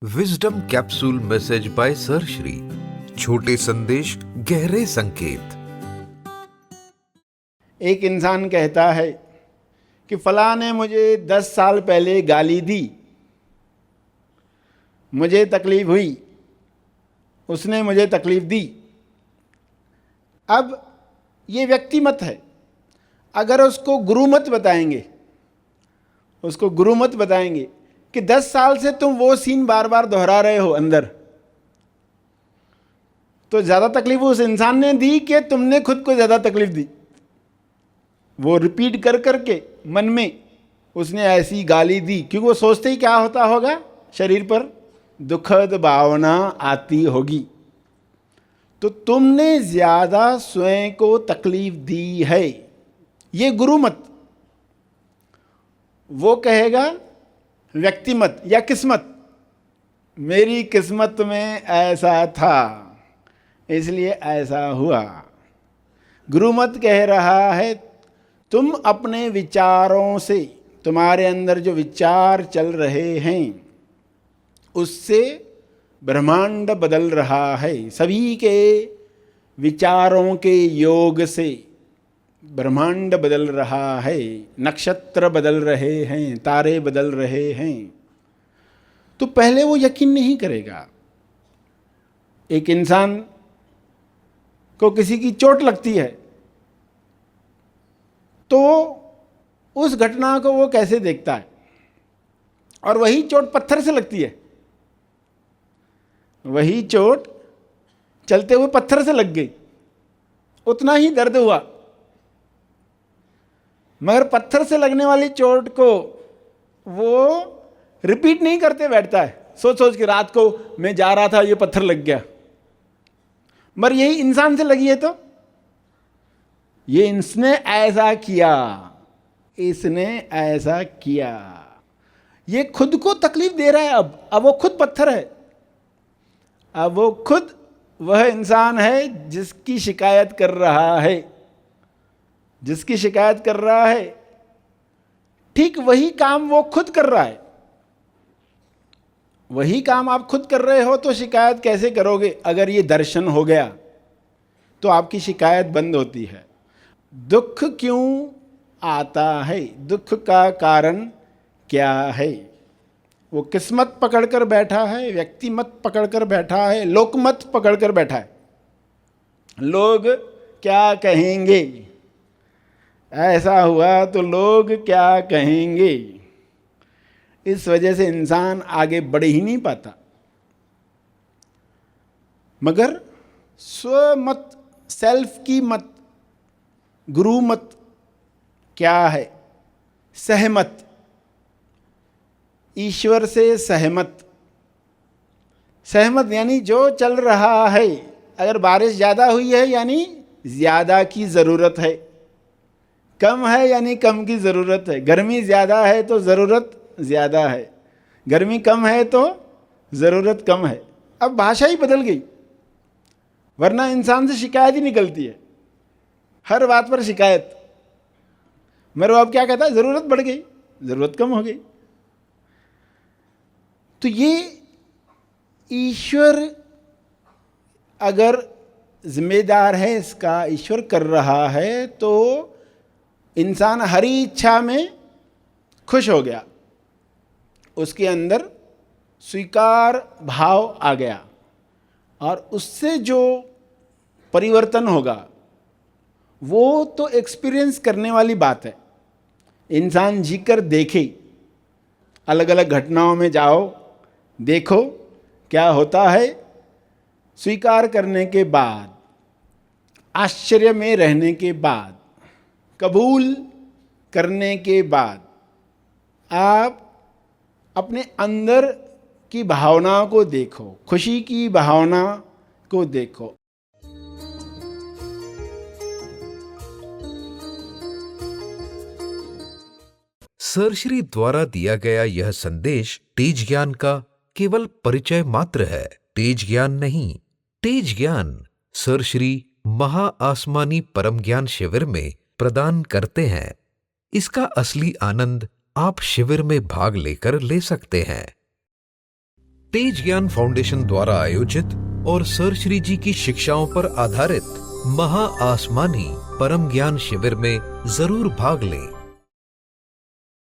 Wisdom capsule message bye sir Shri. छोटे संदेश गहरे संकेत। एक इंसान कहता है कि फलां ने मुझे 10 साल पहले गाली दी, मुझे तकलीफ हुई, उसने मुझे तकलीफ दी। अब ये व्यक्ति मत है। अगर उसको गुरुमत बताएंगे कि 10 साल से तुम वो सीन बार बार दोहरा रहे हो अंदर, तो ज़्यादा तकलीफ उस इंसान ने दी कि तुमने खुद को ज़्यादा तकलीफ दी। वो रिपीट कर करके मन में उसने ऐसी गाली दी, क्योंकि वो सोचते ही क्या होता होगा, शरीर पर दुखद भावना आती होगी। तो तुमने ज़्यादा स्वयं को तकलीफ दी है। ये गुरुमत। वो कहेगा व्यक्तिमत या किस्मत, मेरी किस्मत में ऐसा था इसलिए ऐसा हुआ। गुरुमत कह रहा है तुम अपने विचारों से, तुम्हारे अंदर जो विचार चल रहे हैं उससे ब्रह्मांड बदल रहा है। सभी के विचारों के योग से ब्रह्मांड बदल रहा है, नक्षत्र बदल रहे हैं, तारे बदल रहे हैं। तो पहले वो यकीन नहीं करेगा। एक इंसान को किसी की चोट लगती है तो उस घटना को वो कैसे देखता है, और वही चोट पत्थर से लगती है। वही चोट चलते हुए पत्थर से लग गई, उतना ही दर्द हुआ, मगर पत्थर से लगने वाली चोट को वो रिपीट नहीं करते बैठता है, सोच सोच के रात को मैं जा रहा था ये पत्थर लग गया। मगर यही इंसान से लगी है तो ये इसने ऐसा किया, इसने ऐसा किया, ये खुद को तकलीफ दे रहा है। अब वो खुद पत्थर है। अब वो खुद वह इंसान है जिसकी शिकायत कर रहा है, जिसकी शिकायत कर रहा है। ठीक वही काम वो खुद कर रहा है। वही काम आप खुद कर रहे हो तो शिकायत कैसे करोगे? अगर ये दर्शन हो गया तो आपकी शिकायत बंद होती है। दुख क्यों आता है, दुख का कारण क्या है? वो किस्मत पकड़कर बैठा है, व्यक्तिमत पकड़कर बैठा है, लोकमत पकड़कर बैठा है। लोग क्या कहेंगे, ऐसा हुआ तो लोग क्या कहेंगे। इस वजह से इंसान आगे बढ़ ही नहीं पाता। मगर स्वमत, सेल्फ की मत, गुरु मत क्या है? सहमत, ईश्वर से सहमत। सहमत यानी जो चल रहा है, अगर बारिश ज़्यादा हुई है यानी ज़्यादा की ज़रूरत है, कम है यानी कम की ज़रूरत है। गर्मी ज़्यादा है तो ज़रूरत ज़्यादा है, गर्मी कम है तो ज़रूरत कम है। अब भाषा ही बदल गई, वरना इंसान से शिकायत ही निकलती है, हर बात पर शिकायत। मगर वो अब क्या कहता है, ज़रूरत बढ़ गई, ज़रूरत कम हो गई। तो ये ईश्वर अगर जिम्मेदार है इसका, ईश्वर कर रहा है, तो इंसान हरी इच्छा में खुश हो गया, उसके अंदर स्वीकार भाव आ गया, और उससे जो परिवर्तन होगा वो तो एक्सपीरियंस करने वाली बात है। इंसान जीकर देखे, अलग अलग घटनाओं में जाओ, देखो क्या होता है। स्वीकार करने के बाद, आश्चर्य में रहने के बाद, कबूल करने के बाद आप अपने अंदर की भावना को देखो, खुशी की भावना को देखो। सर श्री द्वारा दिया गया यह संदेश तेज ज्ञान का केवल परिचय मात्र है, तेज ज्ञान नहीं। तेज ज्ञान सर श्री महा आसमानी परम ज्ञान शिविर में प्रदान करते हैं। इसका असली आनंद आप शिविर में भाग लेकर ले सकते हैं। तेज ज्ञान फाउंडेशन द्वारा आयोजित और सर श्री जी की शिक्षाओं पर आधारित महा आसमानी परम ज्ञान शिविर में जरूर भाग लें।